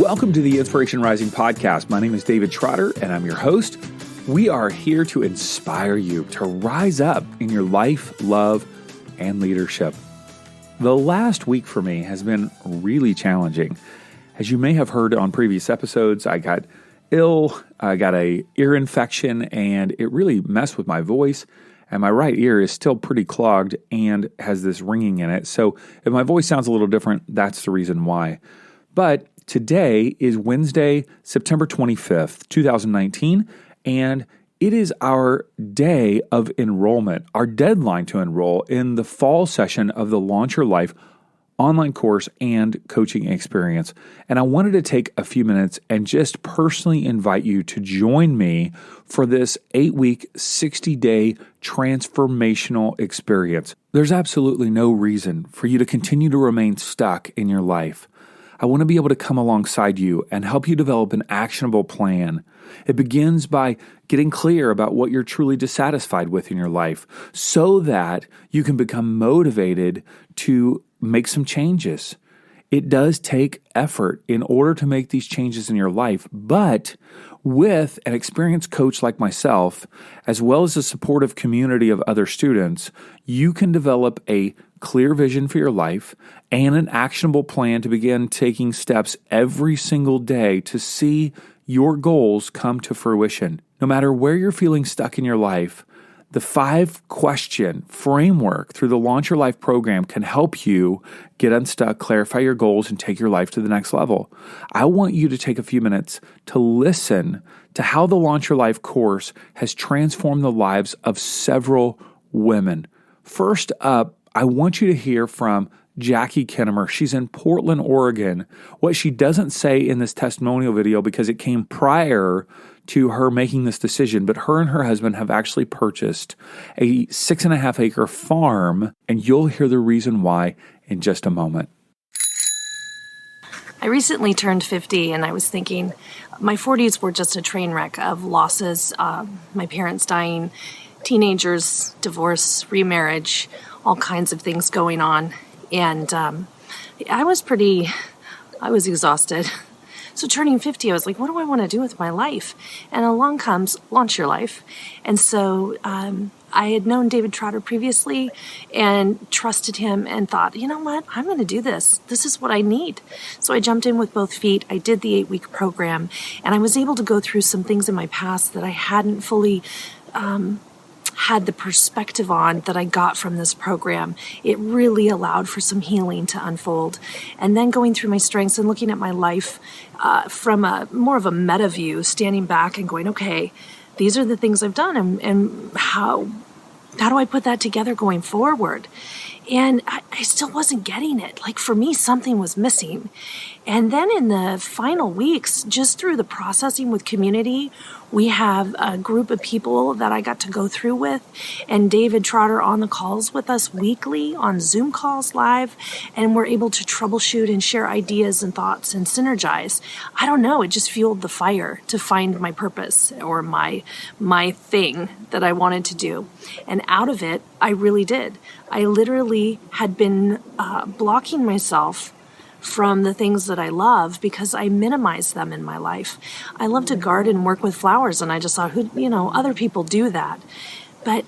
Welcome to the Inspiration Rising podcast. My name is David Trotter, and I'm your host. We are here to inspire you to rise up in your life, love, and leadership. The last week for me has been really challenging. As you may have heard on previous episodes, I got ill, I got an ear infection, and it really messed with my voice. And my right ear is still pretty clogged and has this ringing in it. So if my voice sounds a little different, that's the reason why. But today is Wednesday, September 25th, 2019, and it is our day of enrollment, our deadline to enroll in the fall session of the Launch Your Life online course and coaching experience. And I wanted to take a few minutes and just personally invite you to join me for this 8-week, 60-day transformational experience. There's absolutely no reason for you to continue to remain stuck in your life. I want to be able to come alongside you and help you develop an actionable plan. It begins by getting clear about what you're truly dissatisfied with in your life so that you can become motivated to make some changes. It does take effort in order to make these changes in your life, but with an experienced coach like myself, as well as a supportive community of other students, you can develop a clear vision for your life and an actionable plan to begin taking steps every single day to see your goals come to fruition. No matter where you're feeling stuck in your life, the 5-question framework through the Launch Your Life program can help you get unstuck, clarify your goals, and take your life to the next level. I want you to take a few minutes to listen to how the Launch Your Life course has transformed the lives of several women. First up, I want you to hear from Jacqui Kennemer. She's in Portland, Oregon. What she doesn't say in this testimonial video, because it came prior to her making this decision, but her and her husband have actually purchased a 6.5-acre farm, and you'll hear the reason why in just a moment. I recently turned 50, and I was thinking my 40s were just a train wreck of losses, my parents dying, teenagers, divorce, remarriage, all kinds of things going on. And I was exhausted. So turning 50, I was like, what do I want to do with my life? And along comes Launch Your Life. And so I had known David Trotter previously and trusted him and thought, you know what, I'm going to do this. This is what I need. So I jumped in with both feet. I did the 8-week program, and I was able to go through some things in my past that I hadn't fully had the perspective on that I got from this program. It really allowed for some healing to unfold. And then going through my strengths and looking at my life from a more of a meta view, standing back and going, okay, these are the things I've done, and how do I put that together going forward? And I still wasn't getting it. Like, for me, something was missing. And then in the final weeks, just through the processing with community, we have a group of people that I got to go through with, and David Trotter on the calls with us weekly on Zoom calls live, and we're able to troubleshoot and share ideas and thoughts and synergize. I don't know, it just fueled the fire to find my purpose or my thing that I wanted to do. And out of it, I really did. I literally had been blocking myself from the things that I love because I minimize them in my life. I love to garden and work with flowers, and I just thought, other people do that. But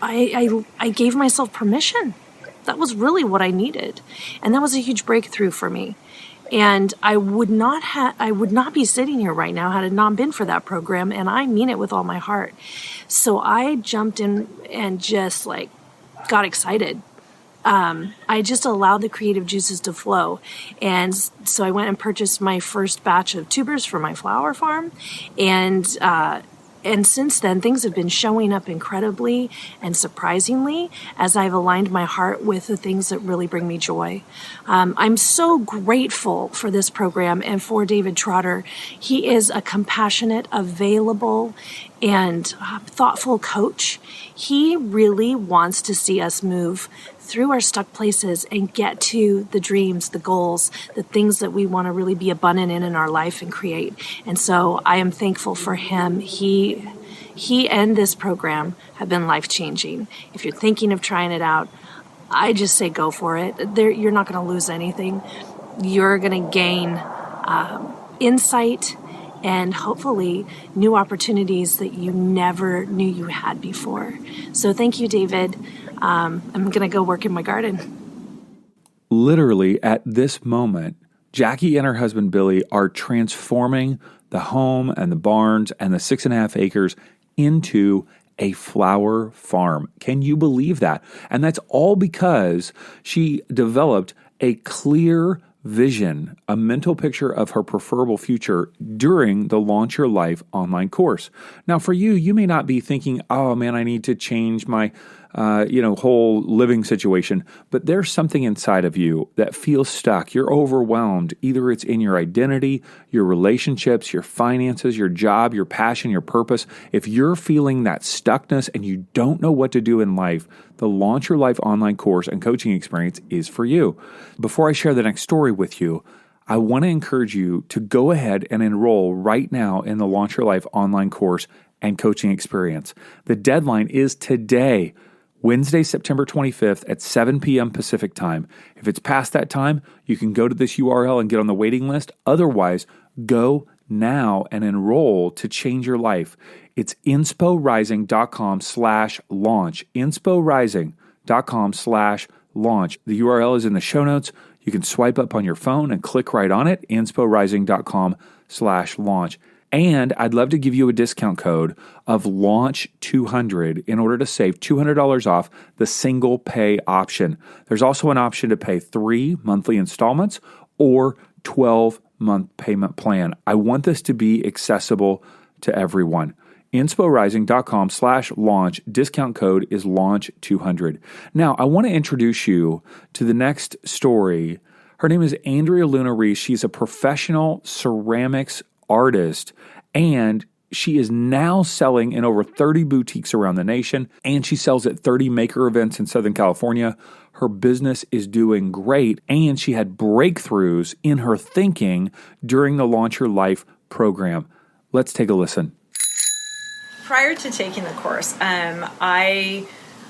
I gave myself permission. That was really what I needed. And that was a huge breakthrough for me. And I would not be sitting here right now had it not been for that program, and I mean it with all my heart. So I jumped in and just got excited. I just allowed the creative juices to flow. And so I went and purchased my first batch of tubers for my flower farm. And since then, things have been showing up incredibly and surprisingly as I've aligned my heart with the things that really bring me joy. I'm so grateful for this program and for David Trotter. He is a compassionate, available, and thoughtful coach. He really wants to see us move through our stuck places and get to the dreams, the goals, the things that we want to really be abundant in our life and create. And so I am thankful for him. He and this program have been life-changing. If you're thinking of trying it out, I just say go for it. You're not going to lose anything. You're going to gain insight and hopefully new opportunities that you never knew you had before. So thank you, David. I'm going to go work in my garden. Literally at this moment, Jacqui and her husband Billy are transforming the home and the barns and the 6.5 acres into a flower farm. Can you believe that? And that's all because she developed a clear vision, a mental picture of her preferable future during the Launch Your Life online course. Now, for you, you may not be thinking, oh man, I need to change my whole living situation, but there's something inside of you that feels stuck. You're overwhelmed. Either it's in your identity, your relationships, your finances, your job, your passion, your purpose. If you're feeling that stuckness and you don't know what to do in life, the Launch Your Life online course and coaching experience is for you. Before I share the next story with you, I want to encourage you to go ahead and enroll right now in the Launch Your Life online course and coaching experience. The deadline is today, Wednesday, September 25th at 7 p.m. Pacific time. If it's past that time, you can go to this URL and get on the waiting list. Otherwise, go now and enroll to change your life. It's insporising.com/launch. insporising.com/launch. The URL is in the show notes. You can swipe up on your phone and click right on it, insporising.com/launch. And I'd love to give you a discount code of LAUNCH200 in order to save $200 off the single pay option. There's also an option to pay 3 monthly installments or 12-month payment plan. I want this to be accessible to everyone. insporising.com/launch. Discount code is LAUNCH200. Now, I want to introduce you to the next story. Her name is Andrea Luna Reece. She's a professional ceramics artist, and she is now selling in over 30 boutiques around the nation, and she sells at 30 maker events in Southern California. Her business is doing great, and she had breakthroughs in her thinking during the Launch Your Life program. Let's take a listen. Prior to taking the course, I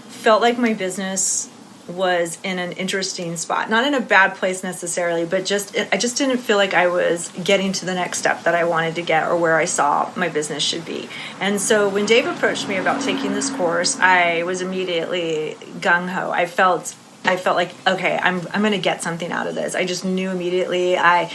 felt like my business was in an interesting spot, not in a bad place necessarily, but I just didn't feel like I was getting to the next step that I wanted to get or where I saw my business should be. And so when Dave approached me about taking this course, I was immediately gung-ho. I felt like, okay, I'm going to get something out of this. I just knew immediately. I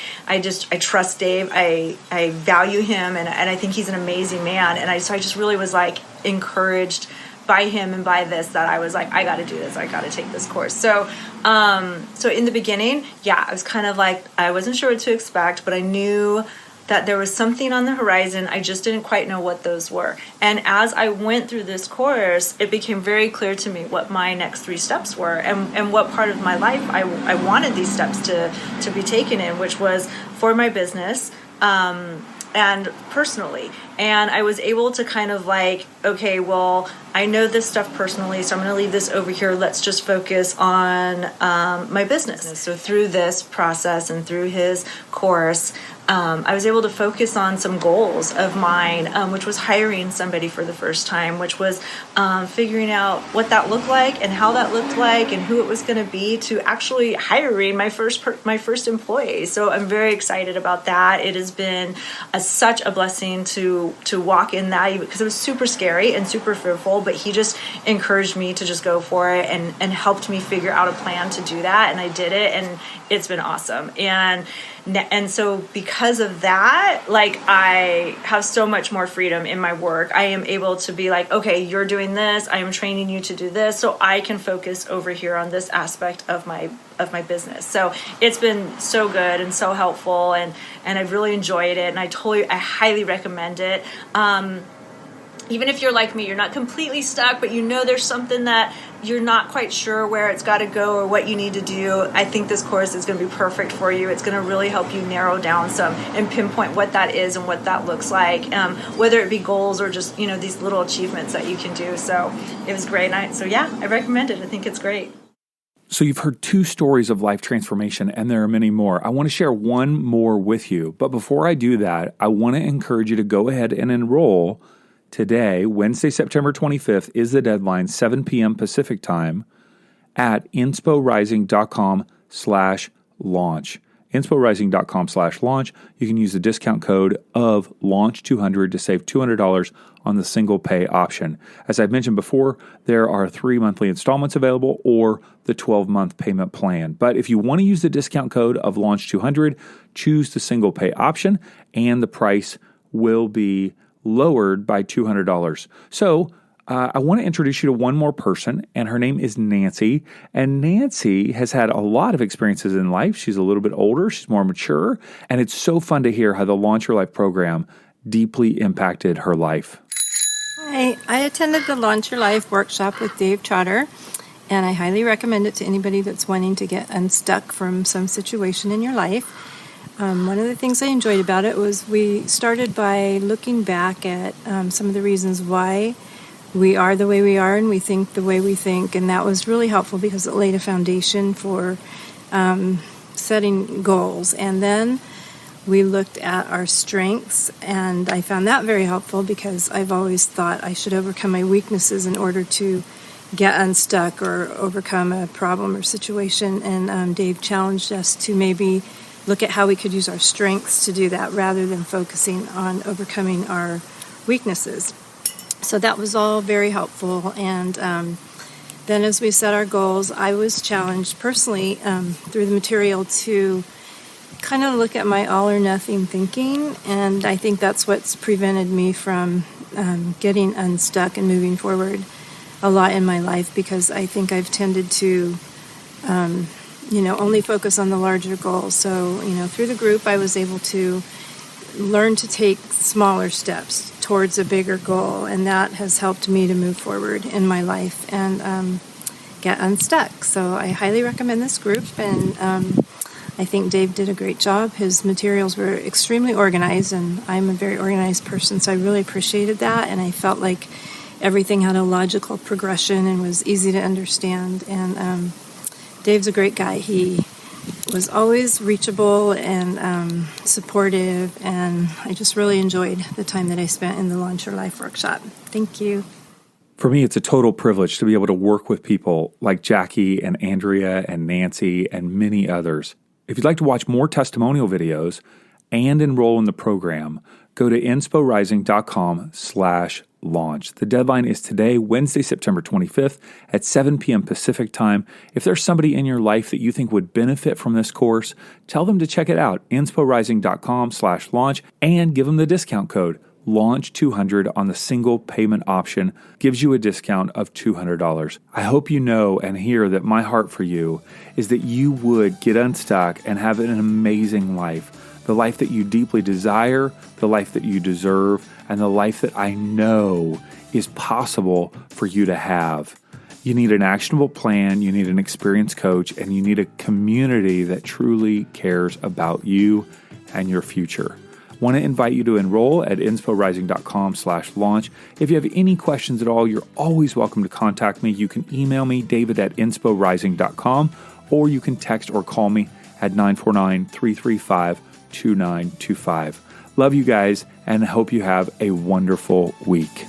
trust Dave. I value him, and I think he's an amazing man. And so I just really was like encouraged by him and by this, that I was like, I got to do this. I got to take this course. So in the beginning, I was kind of like, I wasn't sure what to expect, but I knew that there was something on the horizon. I just didn't quite know what those were. And as I went through this course, it became very clear to me what my next 3 steps were and what part of my life I wanted these steps to be taken in, which was for my business, and personally. And I was able to kind of like, okay, well, I know this stuff personally, so I'm going to leave this over here. Let's just focus on my business. So through this process and through his course, I was able to focus on some goals of mine, which was hiring somebody for the first time, which was figuring out what that looked like and how that looked like and who it was going to be, to actually hiring my first employee. So I'm very excited about that. It has been such a blessing to walk in that, because it was super scary and super fearful, but he just encouraged me to just go for it and helped me figure out a plan to do that. And I did it, and it's been awesome. And so because of that, like, I have so much more freedom in my work. I am able to be like, okay, you're doing this. I am training you to do this, so I can focus over here on this aspect of my business. So it's been so good and so helpful, and I've really enjoyed it, and I highly recommend it. Even if you're like me, you're not completely stuck, but you know there's something that you're not quite sure where it's got to go or what you need to do, I think this course is going to be perfect for you. It's going to really help you narrow down some and pinpoint what that is and what that looks like, whether it be goals or just, these little achievements that you can do. So it was great. I recommend it. I think it's great. So you've heard 2 stories of life transformation, and there are many more. I want to share one more with you. But before I do that, I want to encourage you to go ahead and enroll today. Wednesday, September 25th is the deadline, 7 p.m. Pacific time, at insporising.com/launch. insporising.com/launch. You can use the discount code of launch200 to save $200 on the single pay option. As I've mentioned before, there are 3 monthly installments available or the 12-month payment plan. But if you want to use the discount code of launch200, choose the single pay option and the price will be lowered by $200. So I want to introduce you to one more person, and her name is Nancy. And Nancy has had a lot of experiences in life. She's a little bit older, she's more mature, and it's so fun to hear how the Launch Your Life program deeply impacted her life. Hi, I attended the Launch Your Life workshop with Dave Trotter, and I highly recommend it to anybody that's wanting to get unstuck from some situation in your life. One of the things I enjoyed about it was we started by looking back at some of the reasons why we are the way we are and we think the way we think, and that was really helpful because it laid a foundation for setting goals. And then we looked at our strengths, and I found that very helpful because I've always thought I should overcome my weaknesses in order to get unstuck or overcome a problem or situation. And Dave challenged us to maybe look at how we could use our strengths to do that rather than focusing on overcoming our weaknesses. So that was all very helpful. And then as we set our goals, I was challenged personally through the material to kind of look at my all or nothing thinking. And I think that's what's prevented me from getting unstuck and moving forward a lot in my life, because I think I've tended to, only focus on the larger goal. So, through the group, I was able to learn to take smaller steps towards a bigger goal, and that has helped me to move forward in my life and get unstuck. So I highly recommend this group, and I think Dave did a great job. His materials were extremely organized, and I'm a very organized person, so I really appreciated that, and I felt like everything had a logical progression and was easy to understand. And Dave's a great guy. He was always reachable and supportive, and I just really enjoyed the time that I spent in the Launch Your Life workshop. Thank you. For me, it's a total privilege to be able to work with people like Jacqui and Andrea and Nancy and many others. If you'd like to watch more testimonial videos and enroll in the program, go to insporising.com/launch. The deadline is today, Wednesday, September 25th at 7 p.m. Pacific time. If there's somebody in your life that you think would benefit from this course, tell them to check it out, insporising.com/launch, and give them the discount code LAUNCH200 on the single payment option. Gives you a discount of $200. I hope you know and hear that my heart for you is that you would get unstuck and have an amazing life. The life that you deeply desire, the life that you deserve, and the life that I know is possible for you to have. You need an actionable plan, you need an experienced coach, and you need a community that truly cares about you and your future. I want to invite you to enroll at insporising.com/launch. If you have any questions at all, you're always welcome to contact me. You can email me, david@insporising.com, or you can text or call me at 949-335-2925. Love you guys, and I hope you have a wonderful week.